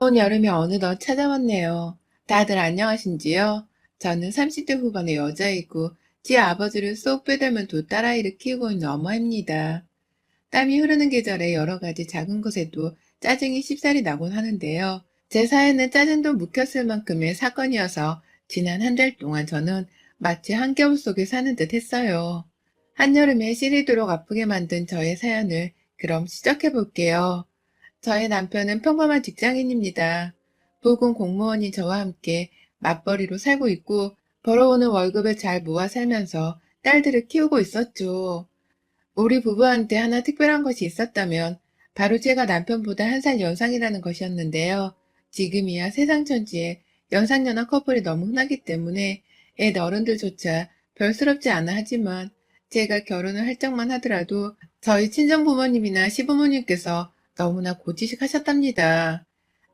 온 여름이 어느덧 찾아왔네요. 다들 안녕하신지요? 저는 30대 후반의 여자이고 제 아버지를 쏙 빼닮은 두 딸아이를 키우고 있는 어머입니다. 땀이 흐르는 계절에 여러 가지 작은 것에도 짜증이 쉽사리 나곤 하는데요. 제 사연은 짜증도 묵혔을 만큼의 사건이어서 지난 한 달 동안 저는 마치 한겨울 속에 사는 듯 했어요. 한여름에 시리도록 아프게 만든 저의 사연을 그럼 시작해 볼게요. 저의 남편은 평범한 직장인입니다. 부군 공무원인 저와 함께 맞벌이로 살고 있고 벌어오는 월급을 잘 모아 살면서 딸들을 키우고 있었죠. 우리 부부한테 하나 특별한 것이 있었다면 바로 제가 남편보다 한 살 연상이라는 것이었는데요. 지금이야 세상 천지에 연상연하 커플이 너무 흔하기 때문에 애 어른들조차 별스럽지 않아 하지만 제가 결혼을 할 적만 하더라도 저희 친정부모님이나 시부모님께서 너무나 고지식하셨답니다.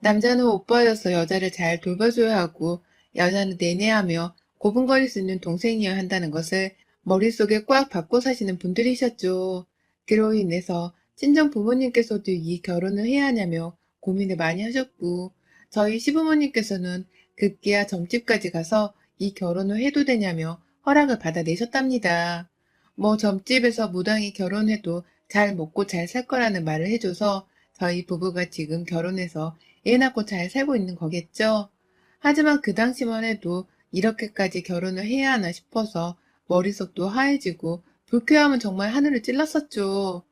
남자는 오빠여서 여자를 잘 돌봐줘야 하고 여자는 내내하며 고분거릴 수 있는 동생이어야 한다는 것을 머릿속에 꽉 박고 사시는 분들이셨죠. 그로 인해서 친정 부모님께서도 이 결혼을 해야 하냐며 고민을 많이 하셨고 저희 시부모님께서는 급기야 점집까지 가서 이 결혼을 해도 되냐며 허락을 받아내셨답니다. 뭐 점집에서 무당히 결혼해도 잘 먹고 잘 살 거라는 말을 해줘서 저희 부부가 지금 결혼해서 애 낳고 잘 살고 있는 거겠죠. 하지만 그 당시만 해도 이렇게까지 결혼을 해야 하나 싶어서 머릿속도 하얘지고 불쾌함은 정말 하늘을 찔렀었죠.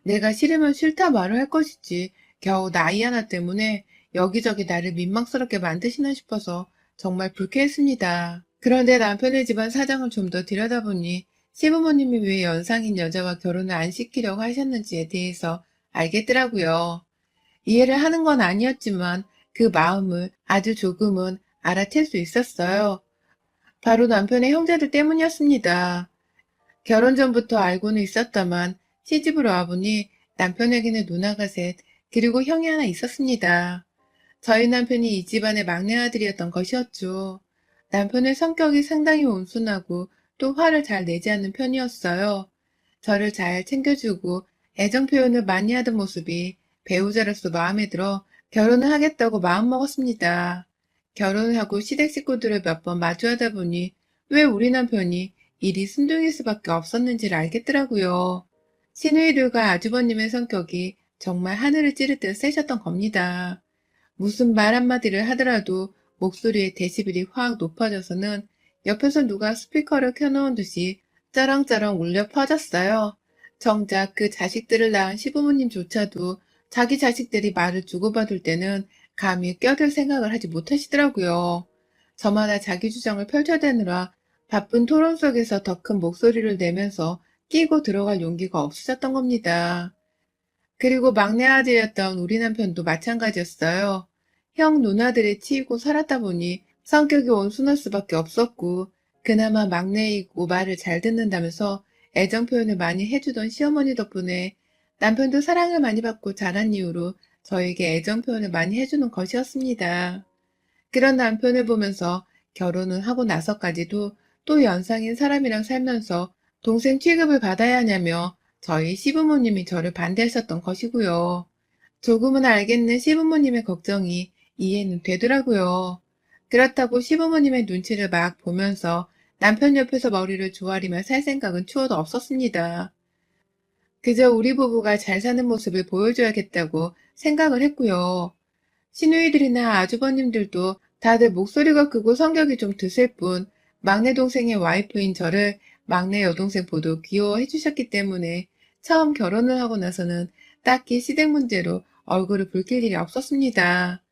내가 싫으면 싫다 말을 할 것이지 겨우 나이 하나 때문에 여기저기 나를 민망스럽게 만드시나 싶어서 정말 불쾌했습니다. 그런데 남편의 집안 사정을 좀 더 들여다보니 시부모님이 왜 연상인 여자와 결혼을 안 시키려고 하셨는지에 대해서 알겠더라고요. 이해를 하는 건 아니었지만 그 마음을 아주 조금은 알아챌 수 있었어요. 바로 남편의 형제들 때문이었습니다. 결혼 전부터 알고는 있었다만 시집으로 와보니 남편에게는 누나가 셋, 그리고 형이 하나 있었습니다. 저희 남편이 이 집안의 막내 아들이었던 것이었죠. 남편의 성격이 상당히 온순하고 또 화를 잘 내지 않는 편이었어요. 저를 잘 챙겨주고 애정 표현을 많이 하던 모습이 배우자로서 마음에 들어 결혼을 하겠다고 마음먹었습니다. 결혼을 하고 시댁 식구들을 몇 번 마주하다 보니 왜 우리 남편이 일이 순둥일 수밖에 없었는지를 알겠더라고요. 시누이들과 아주버님의 성격이 정말 하늘을 찌를 듯 세셨던 겁니다. 무슨 말 한마디를 하더라도 목소리의 데시벨이 확 높아져서는 옆에서 누가 스피커를 켜놓은 듯이 쩌렁쩌렁 울려 퍼졌어요. 정작 그 자식들을 낳은 시부모님조차도 자기 자식들이 말을 주고받을 때는 감히 껴들 생각을 하지 못하시더라고요. 저마다 자기 주장을 펼쳐대느라 바쁜 토론 속에서 더 큰 목소리를 내면서 끼고 들어갈 용기가 없으셨던 겁니다. 그리고 막내 아들이었던 우리 남편도 마찬가지였어요. 형 누나들에 치이고 살았다 보니 성격이 온순할 수밖에 없었고 그나마 막내이고 말을 잘 듣는다면서 애정 표현을 많이 해주던 시어머니 덕분에 남편도 사랑을 많이 받고 자란 이후로 저에게 애정 표현을 많이 해주는 것이었습니다. 그런 남편을 보면서 결혼을 하고 나서까지도 또 연상인 사람이랑 살면서 동생 취급을 받아야 하냐며 저희 시부모님이 저를 반대하셨던 것이고요. 조금은 알겠는 시부모님의 걱정이 이해는 되더라고요. 그렇다고 시부모님의 눈치를 막 보면서 남편 옆에서 머리를 조아리며 살 생각은 추호도 없었습니다. 그저 우리 부부가 잘 사는 모습을 보여줘야겠다고 생각을 했고요. 시누이들이나 아주버님들도 다들 목소리가 크고 성격이 좀 드실 뿐 막내 동생의 와이프인 저를 막내 여동생 보도 귀여워해 주셨기 때문에 처음 결혼을 하고 나서는 딱히 시댁 문제로 얼굴을 붉힐 일이 없었습니다.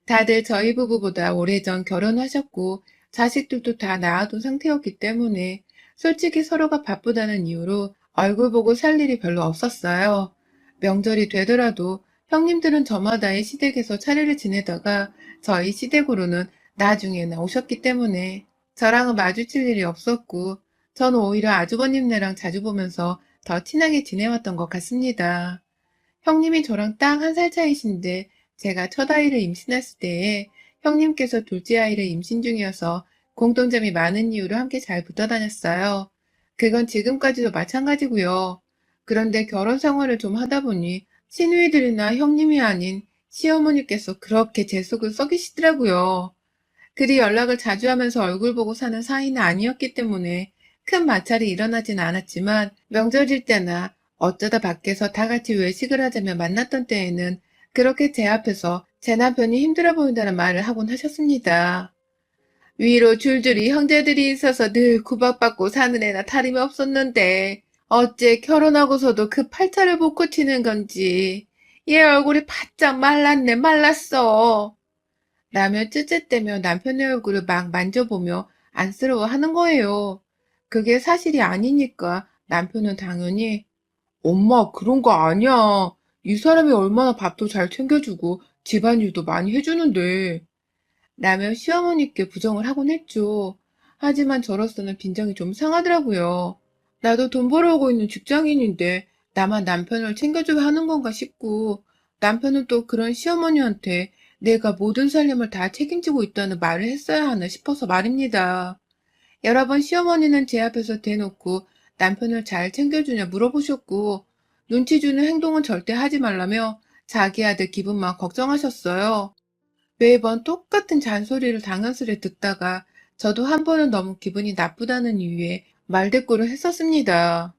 다들 저희 부부보다 오래전 결혼하셨고 자식들도 다 낳아둔 상태였기 때문에 솔직히 서로가 바쁘다는 이유로 얼굴 보고 살 일이 별로 없었어요. 명절이 되더라도 형님들은 저마다의 시댁에서 차례를 지내다가 저희 시댁으로는 나중에 오셨기 때문에 저랑은 마주칠 일이 없었고 저는 오히려 아주버님네랑 자주 보면서 더 친하게 지내왔던 것 같습니다. 형님이 저랑 딱 한 살 차이신데 제가 첫 아이를 임신했을 때에 형님께서 둘째 아이를 임신 중이어서 공통점이 많은 이유로 함께 잘 붙어 다녔어요. 그건 지금까지도 마찬가지고요. 그런데 결혼 생활을 좀 하다 보니 시누이들이나 형님이 아닌 시어머니께서 그렇게 제 속을 썩이시더라고요. 그리 연락을 자주 하면서 얼굴 보고 사는 사이는 아니었기 때문에 큰 마찰이 일어나진 않았지만 명절일 때나 어쩌다 밖에서 다 같이 외식을 하자며 만났던 때에는 그렇게 제 앞에서 제 남편이 힘들어 보인다는 말을 하곤 하셨습니다. 위로 줄줄이 형제들이 있어서 늘 구박받고 사는 애나 다름이 없었는데 어째 결혼하고서도 그 팔자를 못 고치는 건지 얘 얼굴이 바짝 말랐네 말랐어. 라며 쯧쯧대며 남편의 얼굴을 막 만져보며 안쓰러워하는 거예요. 그게 사실이 아니니까 남편은 당연히 엄마 그런 거 아니야. 이 사람이 얼마나 밥도 잘 챙겨주고 집안일도 많이 해주는데 라며 시어머니께 부정을 하곤 했죠. 하지만 저로서는 빈정이 좀 상하더라고요. 나도 돈 벌어오고 있는 직장인인데 나만 남편을 챙겨줘야 하는 건가 싶고 남편은 또 그런 시어머니한테 내가 모든 살림을 다 책임지고 있다는 말을 했어야 하나 싶어서 말입니다. 여러 번 시어머니는 제 앞에서 대놓고 남편을 잘 챙겨주냐 물어보셨고 눈치 주는 행동은 절대 하지 말라며 자기 아들 기분만 걱정하셨어요. 매번 똑같은 잔소리를 당연스레 듣다가 저도 한 번은 너무 기분이 나쁘다는 이유에 말대꾸를 했었습니다.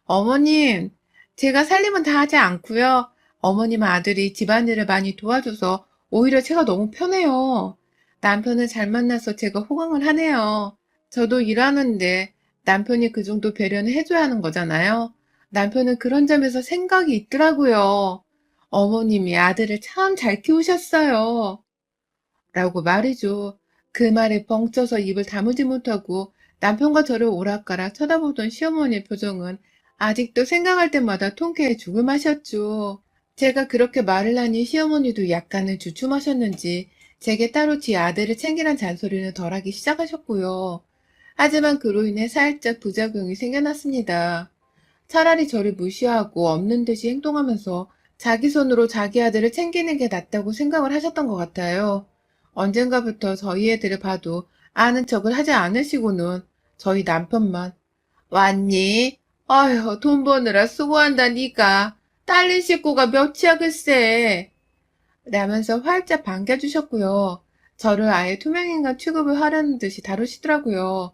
어머님, 제가 살림은 다 하지 않고요. 어머님 아들이 집안일을 많이 도와줘서 오히려 제가 너무 편해요. 남편을 잘 만나서 제가 호강을 하네요. 저도 일하는데 남편이 그 정도 배려는 해줘야 하는 거잖아요. 남편은 그런 점에서 생각이 있더라고요. 어머님이 아들을 참 잘 키우셨어요. 라고 말이죠. 그 말에 뻥쳐서 입을 다무지 못하고 남편과 저를 오락가락 쳐다보던 시어머니의 표정은 아직도 생각할 때마다 통쾌해 죽을 맛이었죠. 제가 그렇게 말을 하니 시어머니도 약간은 주춤하셨는지 제게 따로 지 아들을 챙기란 잔소리는 덜하기 시작하셨고요. 하지만 그로 인해 살짝 부작용이 생겨났습니다. 차라리 저를 무시하고 없는 듯이 행동하면서 자기 손으로 자기 아들을 챙기는 게 낫다고 생각을 하셨던 것 같아요. 언젠가부터 저희 애들을 봐도 아는 척을 하지 않으시고는 저희 남편만 왔니? 아휴 돈 버느라 수고한다 니가. 딸린 식구가 몇이야 글쎄. 라면서 활짝 반겨주셨고요. 저를 아예 투명인간 취급을 하려는 듯이 다루시더라고요.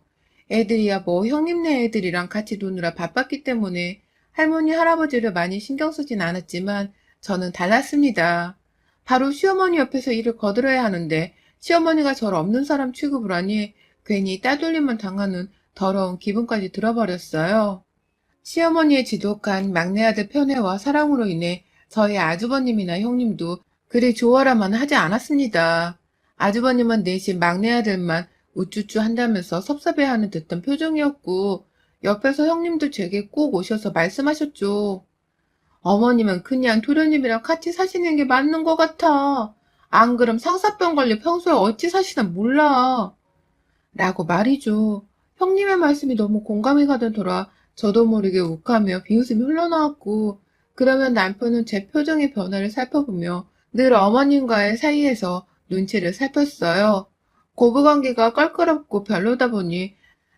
애들이야 뭐 형님네 애들이랑 같이 노느라 바빴기 때문에 할머니 할아버지를 많이 신경 쓰진 않았지만 저는 달랐습니다. 바로 시어머니 옆에서 일을 거들어야 하는데 시어머니가 저를 없는 사람 취급을 하니 괜히 따돌림만 당하는 더러운 기분까지 들어버렸어요. 시어머니의 지독한 막내 아들 편애와 사랑으로 인해 저희 아주버님이나 형님도 그리 좋아라만 하지 않았습니다. 아주버님은 대신 막내 아들만 우쭈쭈 한다면서 섭섭해하는 듯한 표정이었고 옆에서 형님도 제게 꼭 오셔서 말씀하셨죠. 어머님은 그냥 도련님이랑 같이 사시는 게 맞는 것 같아. 안 그럼 상사병 걸려 평소에 어찌 사시나 몰라. 라고 말이죠. 형님의 말씀이 너무 공감이 가더라. 저도 모르게 욱하며 비웃음이 흘러나왔고 그러면 남편은 제 표정의 변화를 살펴보며 늘 어머님과의 사이에서 눈치를 살폈어요. 고부관계가 껄끄럽고 별로다 보니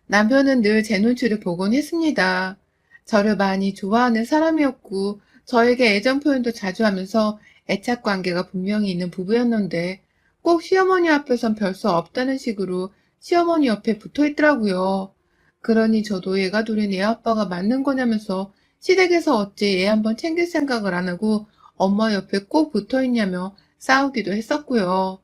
남편은 늘 제 눈치를 보곤 했습니다. 저를 많이 좋아하는 사람이었고 저에게 애정 표현도 자주 하면서 애착 관계가 분명히 있는 부부였는데 꼭 시어머니 앞에선 별 수 없다는 식으로 시어머니 옆에 붙어 있더라고요. 그러니 저도 얘가 둘이 애 아빠가 맞는 거냐면서 시댁에서 어째 얘 한번 챙길 생각을 안 하고 엄마 옆에 꼭 붙어 있냐며 싸우기도 했었고요.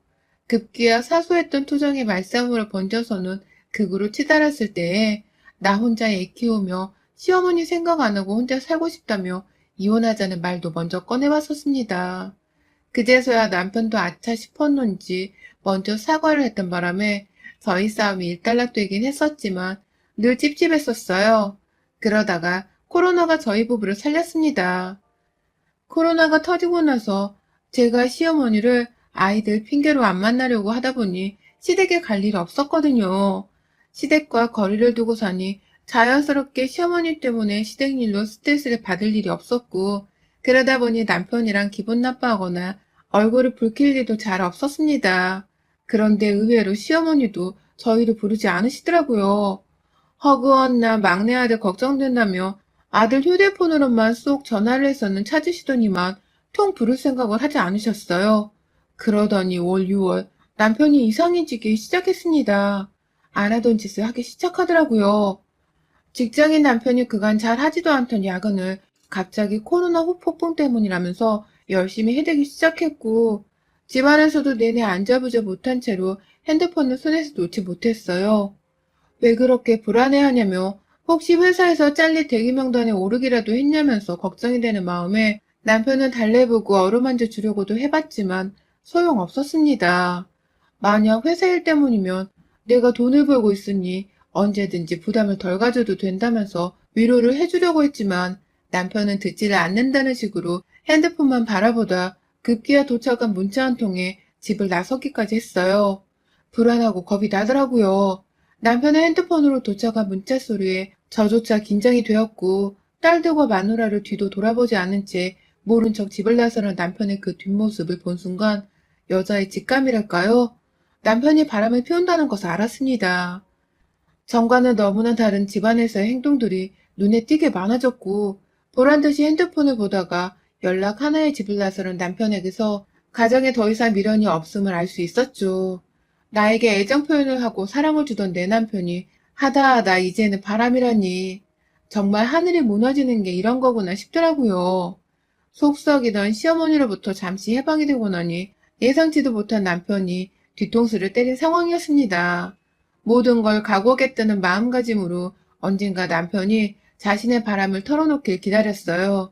급기야 사소했던 투정이 말싸움으로 번져서는 극으로 치달았을 때에 나 혼자 애 키우며 시어머니 생각 안 하고 혼자 살고 싶다며 이혼하자는 말도 먼저 꺼내봤었습니다. 그제서야 남편도 아차 싶었는지 먼저 사과를 했던 바람에 저희 싸움이 일단락되긴 했었지만 늘 찝찝했었어요. 그러다가 코로나가 저희 부부를 살렸습니다. 코로나가 터지고 나서 제가 시어머니를 아이들 핑계로 안 만나려고 하다 보니 시댁에 갈 일이 없었거든요. 시댁과 거리를 두고 사니 자연스럽게 시어머니 때문에 시댁 일로 스트레스를 받을 일이 없었고 그러다 보니 남편이랑 기분 나빠하거나 얼굴을 붉힐 일도 잘 없었습니다. 그런데 의외로 시어머니도 저희를 부르지 않으시더라고요. 허구한 막내 아들 걱정된다며 아들 휴대폰으로만 쏙 전화를 해서는 찾으시더니만 통 부를 생각을 하지 않으셨어요. 그러더니 올 6월 남편이 이상해지기 시작했습니다. 안 하던 짓을 하기 시작하더라고요. 직장인 남편이 그간 잘 하지도 않던 야근을 갑자기 코로나 후폭풍 때문이라면서 열심히 해대기 시작했고, 집안에서도 내내 앉아보지 못한 채로 핸드폰을 손에서 놓지 못했어요. 왜 그렇게 불안해하냐며 혹시 회사에서 잘릴 대기 명단에 오르기라도 했냐면서 걱정이 되는 마음에 남편은 달래보고 어루만져 주려고도 해봤지만 소용없었습니다. 만약 회사 일 때문이면 내가 돈을 벌고 있으니 언제든지 부담을 덜 가져도 된다면서 위로를 해주려고 했지만 남편은 듣지를 않는다는 식으로 핸드폰만 바라보다 급기야 도착한 문자 한 통에 집을 나서기까지 했어요. 불안하고 겁이 나더라고요. 남편의 핸드폰으로 도착한 문자 소리에 저조차 긴장이 되었고 딸들과 마누라를 뒤도 돌아보지 않은 채 모른 척 집을 나서는 남편의 그 뒷모습을 본 순간 여자의 직감이랄까요? 남편이 바람을 피운다는 것을 알았습니다. 전과는 너무나 다른 집안에서의 행동들이 눈에 띄게 많아졌고 보란듯이 핸드폰을 보다가 연락 하나에 집을 나서는 남편에게서 가정에 더 이상 미련이 없음을 알 수 있었죠. 나에게 애정 표현을 하고 사랑을 주던 내 남편이 하다하다 이제는 바람이라니. 정말 하늘이 무너지는 게 이런 거구나 싶더라고요. 속썩이던 시어머니로부터 잠시 해방이 되고 나니 예상치도 못한 남편이 뒤통수를 때린 상황이었습니다. 모든 걸 각오하겠다는 마음가짐으로 언젠가 남편이 자신의 바람을 털어놓길 기다렸어요.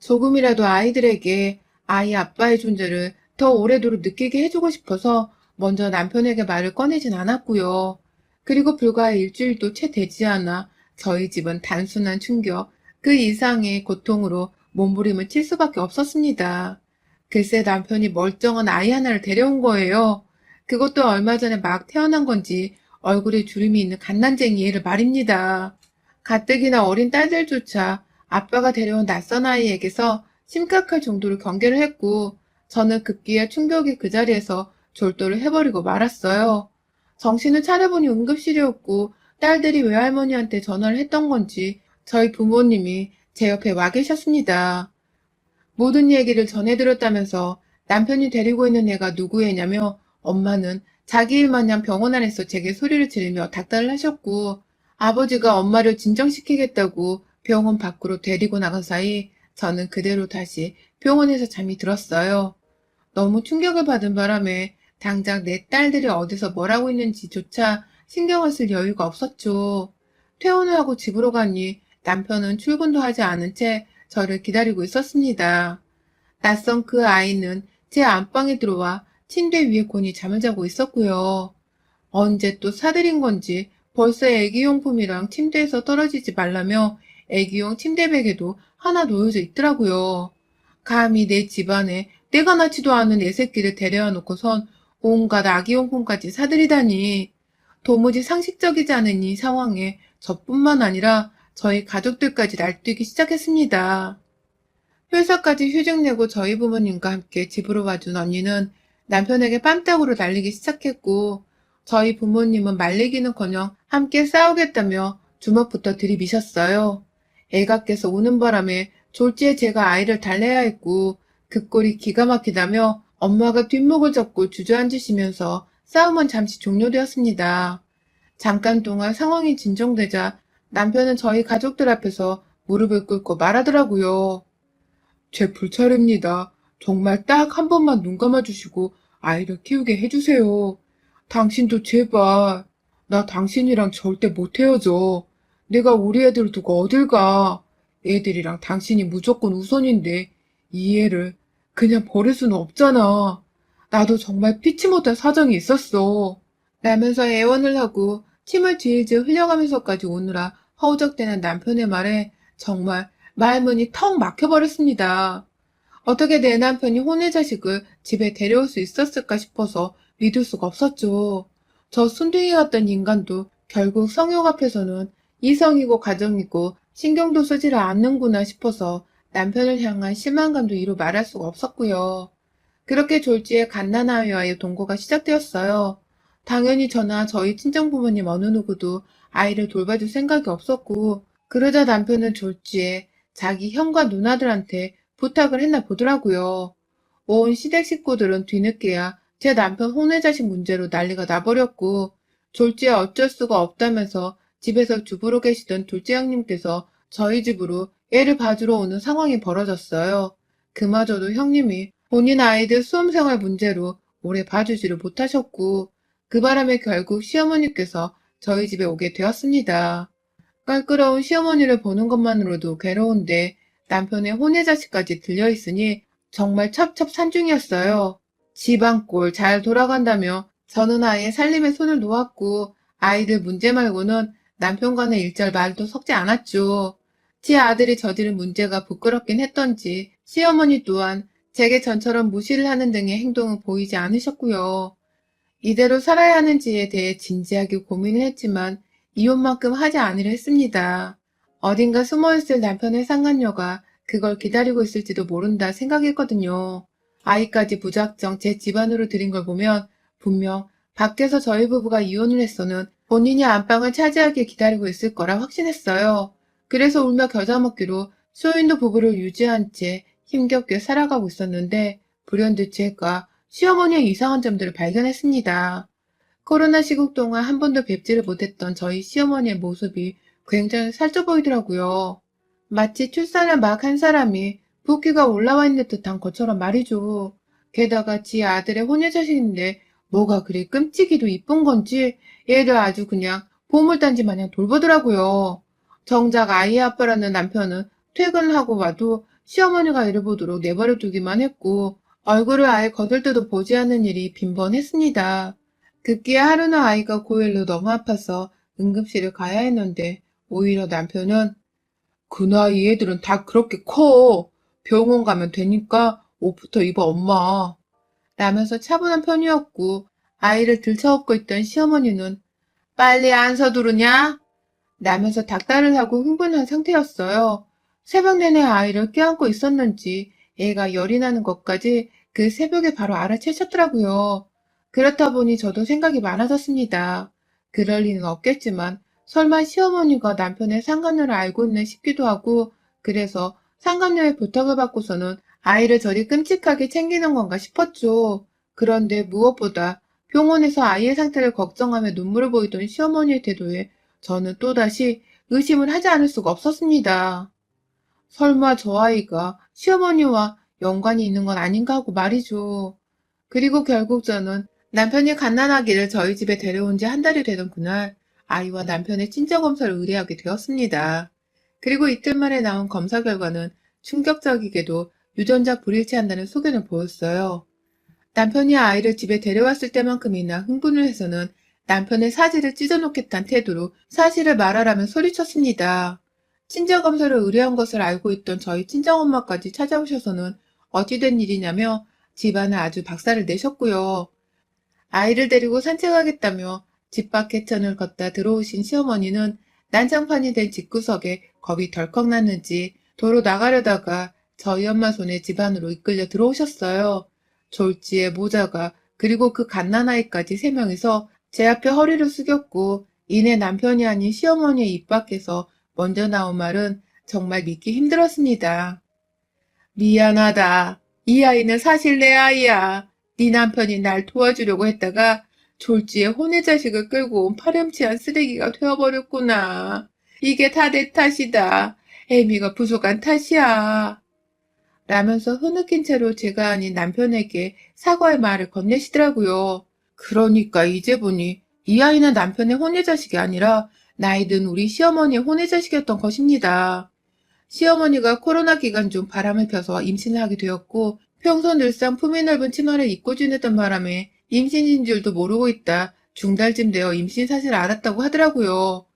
조금이라도 아이들에게 아이 아빠의 존재를 더 오래도록 느끼게 해주고 싶어서 먼저 남편에게 말을 꺼내진 않았고요. 그리고 불과 일주일도 채 되지 않아 저희 집은 단순한 충격, 그 이상의 고통으로 몸부림을 칠 수밖에 없었습니다. 글쎄 남편이 멀쩡한 아이 하나를 데려온 거예요. 그것도 얼마 전에 막 태어난 건지 얼굴에 주름이 있는 갓난쟁이 애를 말입니다. 가뜩이나 어린 딸들조차 아빠가 데려온 낯선 아이에게서 심각할 정도로 경계를 했고 저는 급기야 충격의 그 자리에서 졸도를 해버리고 말았어요. 정신을 차려보니 응급실이었고 딸들이 외할머니한테 전화를 했던 건지 저희 부모님이 제 옆에 와 계셨습니다. 모든 얘기를 전해들었다면서 남편이 데리고 있는 애가 누구 애냐며 엄마는 자기 일 마냥 병원 안에서 제게 소리를 지르며 닥달을 하셨고 아버지가 엄마를 진정시키겠다고 병원 밖으로 데리고 나간 사이 저는 그대로 다시 병원에서 잠이 들었어요. 너무 충격을 받은 바람에 당장 내 딸들이 어디서 뭘 하고 있는지조차 신경을 쓸 여유가 없었죠. 퇴원을 하고 집으로 가니 남편은 출근도 하지 않은 채 저를 기다리고 있었습니다. 낯선 그 아이는 제 안방에 들어와 침대 위에 곤히 잠을 자고 있었고요. 언제 또 사들인 건지 벌써 애기용품이랑 침대에서 떨어지지 말라며 애기용 침대베개도 하나 놓여져 있더라고요. 감히 내 집안에 내가 낳지도 않은 애 새끼를 데려와 놓고선 온갖 아기용품까지 사들이다니. 도무지 상식적이지 않은 이 상황에 저뿐만 아니라 저희 가족들까지 날뛰기 시작했습니다. 회사까지 휴직 내고 저희 부모님과 함께 집으로 와준 언니는 남편에게 뺨따구로 날리기 시작했고 저희 부모님은 말리기는커녕 함께 싸우겠다며 주먹부터 들이미셨어요. 애가 깨서 우는 바람에 졸지에 제가 아이를 달래야 했고 그 꼴이 기가 막히다며 엄마가 뒷목을 잡고 주저앉으시면서 싸움은 잠시 종료되었습니다. 잠깐 동안 상황이 진정되자 남편은 저희 가족들 앞에서 무릎을 꿇고 말하더라고요. 제 불찰입니다. 정말 딱 한 번만 눈 감아주시고 아이를 키우게 해주세요. 당신도 제발. 나 당신이랑 절대 못 헤어져. 내가 우리 애들 두고 어딜 가. 애들이랑 당신이 무조건 우선인데 이 애를 그냥 버릴 수는 없잖아. 나도 정말 피치 못할 사정이 있었어. 라면서 애원을 하고 침을 질질 흘려가면서까지 오느라 허우적대는 남편의 말에 정말 말문이 턱 막혀버렸습니다. 어떻게 내 남편이 혼의 자식을 집에 데려올 수 있었을까 싶어서 믿을 수가 없었죠. 저 순둥이 같던 인간도 결국 성욕 앞에서는 이성이고 가정이고 신경도 쓰지를 않는구나 싶어서 남편을 향한 실망감도 이루 말할 수가 없었고요. 그렇게 졸지에 갓난아이와의 동거가 시작되었어요. 당연히 저나 저희 친정부모님 어느 누구도 아이를 돌봐줄 생각이 없었고 그러자 남편은 졸지에 자기 형과 누나들한테 부탁을 했나 보더라고요. 온 시댁 식구들은 뒤늦게야 제 남편 혼외자식 문제로 난리가 나버렸고, 졸지에 어쩔 수가 없다면서 집에서 주부로 계시던 둘째 형님께서 저희 집으로 애를 봐주러 오는 상황이 벌어졌어요. 그마저도 형님이 본인 아이들 수험생활 문제로 오래 봐주지를 못하셨고, 그 바람에 결국 시어머니께서 저희 집에 오게 되었습니다. 깔끄러운 시어머니를 보는 것만으로도 괴로운데 남편의 혼외자식까지 들려있으니 정말 첩첩산중이었어요. 집안 꼴 잘 돌아간다며 저는 아예 살림에 손을 놓았고 아이들 문제 말고는 남편과는 일절 말도 섞지 않았죠. 제 아들이 저지른 문제가 부끄럽긴 했던지 시어머니 또한 제게 전처럼 무시를 하는 등의 행동은 보이지 않으셨고요. 이대로 살아야 하는지에 대해 진지하게 고민을 했지만 이혼만큼 하지 않으려 했습니다. 어딘가 숨어있을 남편의 상간녀가 그걸 기다리고 있을지도 모른다 생각했거든요. 아이까지 무작정 제 집안으로 들인 걸 보면 분명 밖에서 저희 부부가 이혼을 했어는 본인이 안방을 차지하게 기다리고 있을 거라 확신했어요. 그래서 울며 겨자 먹기로 쇼윈도 부부를 유지한 채 힘겹게 살아가고 있었는데 불현듯 제가 시어머니의 이상한 점들을 발견했습니다. 코로나 시국 동안 한 번도 뵙지를 못했던 저희 시어머니의 모습이 굉장히 살쪄 보이더라고요. 마치 출산을 막 한 사람이 붓기가 올라와 있는 듯한 것처럼 말이죠. 게다가 지 아들의 혼외자식인데 뭐가 그리 끔찍이도 이쁜 건지 얘를 아주 그냥 보물단지 마냥 돌보더라고요. 정작 아이의 아빠라는 남편은 퇴근을 하고 와도 시어머니가 이를 보도록 내버려 두기만 했고 얼굴을 아예 거들떠도 보지 않는 일이 빈번했습니다. 급기야 하루는 아이가 고열로 너무 아파서 응급실을 가야 했는데 오히려 남편은 그 나이 애들은 다 그렇게 커. 병원 가면 되니까 옷부터 입어 엄마. 라면서 차분한 편이었고 아이를 들쳐업고 있던 시어머니는 빨리 안 서두르냐? 라면서 닥달을 하고 흥분한 상태였어요. 새벽 내내 아이를 껴안고 있었는지 애가 열이 나는 것까지 그 새벽에 바로 알아채셨더라고요. 그렇다 보니 저도 생각이 많아졌습니다. 그럴 리는 없겠지만 설마 시어머니가 남편의 상간녀를 알고 있나 싶기도 하고 그래서 상간녀의 부탁을 받고서는 아이를 저리 끔찍하게 챙기는 건가 싶었죠. 그런데 무엇보다 병원에서 아이의 상태를 걱정하며 눈물을 보이던 시어머니의 태도에 저는 또다시 의심을 하지 않을 수가 없었습니다. 설마 저 아이가 시어머니와 연관이 있는 건 아닌가 하고 말이죠. 그리고 결국 저는 남편이 갓난아기를 저희 집에 데려온 지 한 달이 되던 그날 아이와 남편의 친자검사를 의뢰하게 되었습니다. 그리고 이틀 만에 나온 검사 결과는 충격적이게도 유전자 불일치한다는 소견을 보였어요. 남편이 아이를 집에 데려왔을 때만큼이나 흥분을 해서는 남편의 사지를 찢어놓겠다는 태도로 사실을 말하라며 소리쳤습니다. 친자검사를 의뢰한 것을 알고 있던 저희 친정엄마까지 찾아오셔서는 어찌된 일이냐며 집안을 아주 박살을 내셨고요. 아이를 데리고 산책하겠다며 집 밖 개천을 걷다 들어오신 시어머니는 난장판이 된 집구석에 겁이 덜컥 났는지 도로 나가려다가 저희 엄마 손에 집 안으로 이끌려 들어오셨어요. 졸지에 모자가 그리고 그 갓난아이까지 세 명이서 제 앞에 허리를 숙였고 이내 남편이 아닌 시어머니의 입 밖에서 먼저 나온 말은 정말 믿기 힘들었습니다. 미안하다. 이 아이는 사실 내 아이야. 네 남편이 날 도와주려고 했다가 졸지에 혼의 자식을 끌고 온 파렴치한 쓰레기가 되어버렸구나. 이게 다 내 탓이다. 애미가 부족한 탓이야. 라면서 흐느낀 채로 제가 아닌 남편에게 사과의 말을 건네시더라고요. 그러니까 이제 보니 이 아이는 남편의 혼외자식이 아니라 나이 든 우리 시어머니의 혼외자식이었던 것입니다. 시어머니가 코로나 기간 중 바람을 펴서 임신을 하게 되었고 평소 늘상 품이 넓은 치마를 입고 지내던 바람에 임신인 줄도 모르고 있다 중달쯤 되어 임신 사실을 알았다고 하더라고요.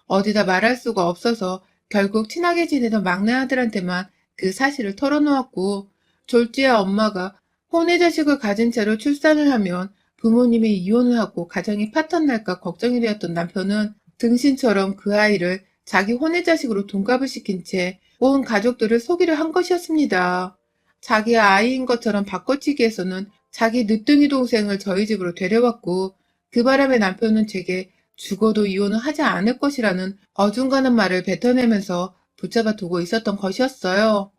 어디다 말할 수가 없어서 결국 친하게 지내던 막내 아들한테만 그 사실을 털어놓았고 졸지에 엄마가 혼외 자식을 가진 채로 출산을 하면 부모님이 이혼을 하고 가정이 파탄날까 걱정이 되었던 남편은 등신처럼 그 아이를 자기 혼외 자식으로 동갑을 시킨 채 온 가족들을 속이려 한 것이었습니다. 자기 아이인 것처럼 바꿔치기 해서는 자기 늦둥이 동생을 저희 집으로 데려왔고 그 바람에 남편은 제게 죽어도 이혼을 하지 않을 것이라는 어중간한 말을 뱉어내면서 붙잡아 두고 있었던 것이었어요.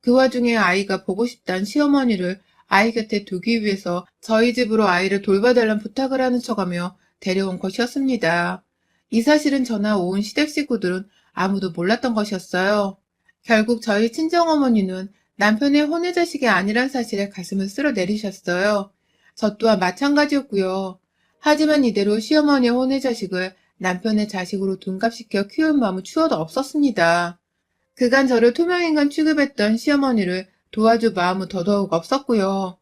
그 와중에 아이가 보고 싶다는 시어머니를 아이 곁에 두기 위해서 저희 집으로 아이를 돌봐달란 부탁을 하는 척하며 데려온 것이었습니다. 이 사실은 저나 온 시댁 식구들은 아무도 몰랐던 것이었어요. 결국 저희 친정어머니는 남편의 혼외자식이 아니란 사실에 가슴을 쓸어 내리셨어요. 저 또한 마찬가지였고요. 하지만 이대로 시어머니의 혼외자식을 남편의 자식으로 둔갑시켜 키울 마음은 추워도 없었습니다. 그간 저를 투명인간 취급했던 시어머니를 도와줄 마음은 더더욱 없었고요.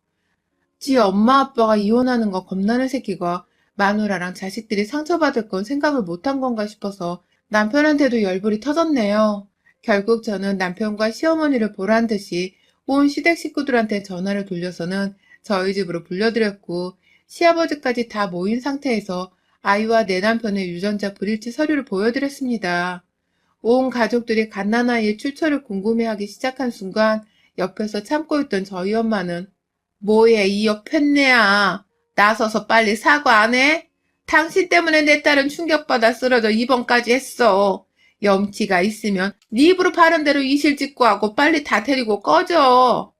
지 엄마 아빠가 이혼하는 거 겁나는 새끼가 마누라랑 자식들이 상처받을 건 생각을 못한 건가 싶어서 남편한테도 열불이 터졌네요. 결국 저는 남편과 시어머니를 보란 듯이 온 시댁 식구들한테 전화를 돌려서는 저희 집으로 불려드렸고 시아버지까지 다 모인 상태에서 아이와 내 남편의 유전자 불일치 서류를 보여드렸습니다. 온 가족들이 갓난아이의 출처를 궁금해하기 시작한 순간 옆에서 참고 있던 저희 엄마는 뭐해 이 옆했네야. 나서서 빨리 사과 안 해? 당신 때문에 내 딸은 충격받아 쓰러져 입원까지 했어. 염치가 있으면 네 입으로 바른 대로 이실직고 하고 빨리 다 데리고 꺼져.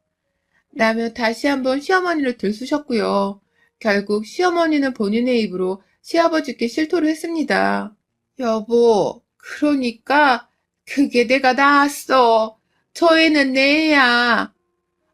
라며 다시 한번 시어머니를 들쑤셨고요. 결국 시어머니는 본인의 입으로 시아버지께 실토를 했습니다. 여보, 그러니까 그게 내가 낳았어. 저 애는 내 애야.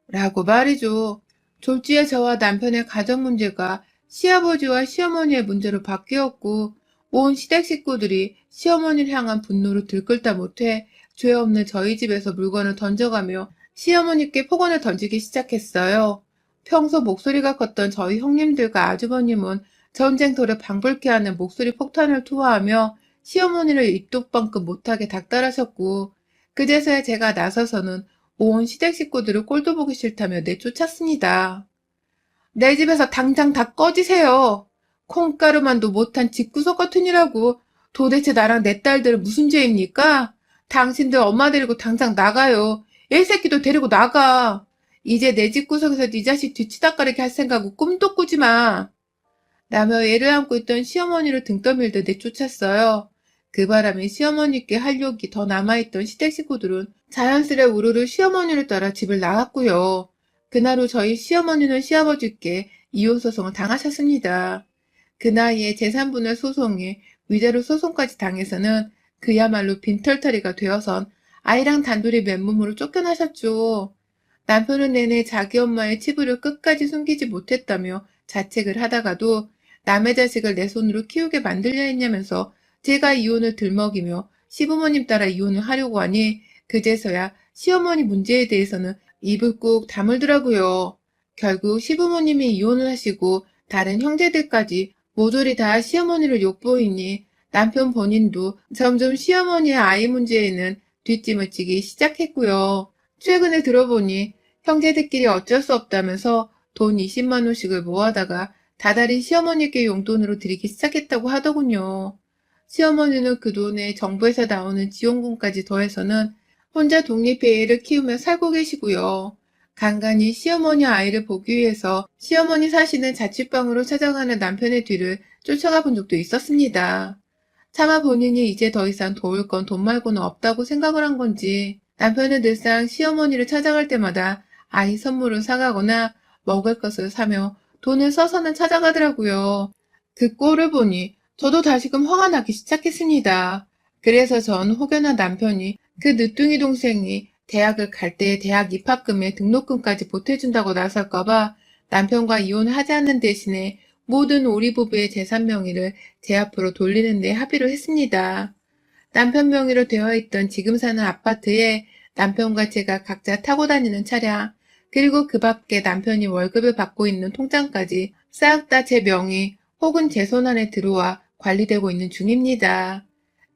라고 말이죠. 졸지에 저와 남편의 가정 문제가 시아버지와 시어머니의 문제로 바뀌었고 온 시댁 식구들이 시어머니를 향한 분노를 들끓다 못해 죄 없는 저희 집에서 물건을 던져가며 시어머니께 폭언을 던지기 시작했어요. 평소 목소리가 컸던 저희 형님들과 아주버님은 전쟁터를 방불케 하는 목소리 폭탄을 투하하며 시어머니를 입독방긋 못하게 닥달하셨고 그제서야 제가 나서서는 온 시댁 식구들을 꼴도 보기 싫다며 내쫓았습니다. 내 집에서 당장 다 꺼지세요. 콩가루만도 못한 집구석 같으니라고. 도대체 나랑 내 딸들은 무슨 죄입니까? 당신들 엄마 데리고 당장 나가요. 애 새끼도 데리고 나가. 이제 내 집구석에서 네 자식 뒤치다꺼리게 할 생각은 꿈도 꾸지 마. 라며 애를 안고 있던 시어머니를 등 떠밀듯 내쫓았어요. 그 바람에 시어머니께 할 욕이 더 남아있던 시댁 식구들은 자연스레 우르르 시어머니를 따라 집을 나갔고요. 그날 후 저희 시어머니는 시아버지께 이혼소송을 당하셨습니다. 그 나이에 재산분할 소송에 위자료 소송까지 당해서는 그야말로 빈털터리가 되어선 아이랑 단둘이 맨몸으로 쫓겨나셨죠. 남편은 내내 자기 엄마의 치부를 끝까지 숨기지 못했다며 자책을 하다가도 남의 자식을 내 손으로 키우게 만들려 했냐면서 제가 이혼을 들먹이며 시부모님 따라 이혼을 하려고 하니 그제서야 시어머니 문제에 대해서는 입을 꾹 다물더라고요. 결국 시부모님이 이혼을 하시고 다른 형제들까지 모조리 다 시어머니를 욕보이니 남편 본인도 점점 시어머니의 아이 문제에는 뒷짐을 지기 시작했고요. 최근에 들어보니 형제들끼리 어쩔 수 없다면서 돈 20만 원씩을 모아다가 다달이 시어머니께 용돈으로 드리기 시작했다고 하더군요. 시어머니는 그 돈에 정부에서 나오는 지원금까지 더해서는 혼자 독립해 애를 키우며 살고 계시고요. 간간히 시어머니 아이를 보기 위해서 시어머니 사시는 자취방으로 찾아가는 남편의 뒤를 쫓아가 본 적도 있었습니다. 차마 본인이 이제 더 이상 도울 건 돈 말고는 없다고 생각을 한 건지 남편은 늘상 시어머니를 찾아갈 때마다 아이 선물을 사가거나 먹을 것을 사며 돈을 써서는 찾아가더라고요. 그 꼴을 보니 저도 다시금 화가 나기 시작했습니다. 그래서 전 혹여나 남편이 그 늦둥이 동생이 대학을 갈 때 대학 입학금에 등록금까지 보태준다고 나설까봐 남편과 이혼을 하지 않는 대신에 모든 우리 부부의 재산 명의를 제 앞으로 돌리는 데 합의를 했습니다. 남편 명의로 되어 있던 지금 사는 아파트에 남편과 제가 각자 타고 다니는 차량, 그리고 그 밖에 남편이 월급을 받고 있는 통장까지 싹 다 제 명의 혹은 제 손 안에 들어와 관리되고 있는 중입니다.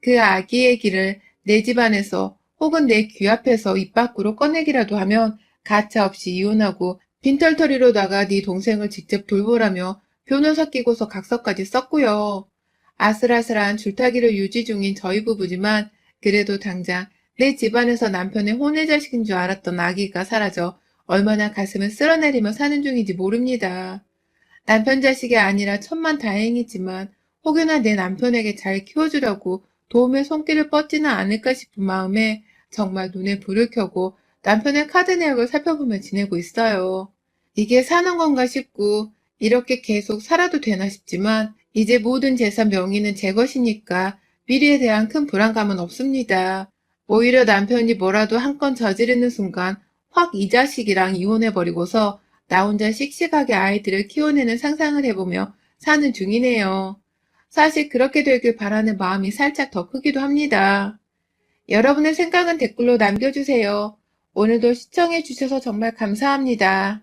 그 아기의 길을 내 집안에서 혹은 내 귀 앞에서 입 밖으로 꺼내기라도 하면 가차없이 이혼하고 빈털터리로 나가 네 동생을 직접 돌보라며 변호사 끼고서 각서까지 썼고요. 아슬아슬한 줄타기를 유지 중인 저희 부부지만 그래도 당장 내 집안에서 남편의 혼외자식인 줄 알았던 아기가 사라져 얼마나 가슴을 쓸어내리며 사는 중인지 모릅니다. 남편 자식이 아니라 천만다행이지만 혹여나 내 남편에게 잘 키워주려고 도움의 손길을 뻗지는 않을까 싶은 마음에 정말 눈에 불을 켜고 남편의 카드 내역을 살펴보며 지내고 있어요. 이게 사는 건가 싶고 이렇게 계속 살아도 되나 싶지만 이제 모든 재산 명의는 제 것이니까 미래에 대한 큰 불안감은 없습니다. 오히려 남편이 뭐라도 한 건 저지르는 순간 확 이 자식이랑 이혼해버리고서 나 혼자 씩씩하게 아이들을 키워내는 상상을 해보며 사는 중이네요. 사실 그렇게 되길 바라는 마음이 살짝 더 크기도 합니다. 여러분의 생각은 댓글로 남겨주세요. 오늘도 시청해주셔서 정말 감사합니다.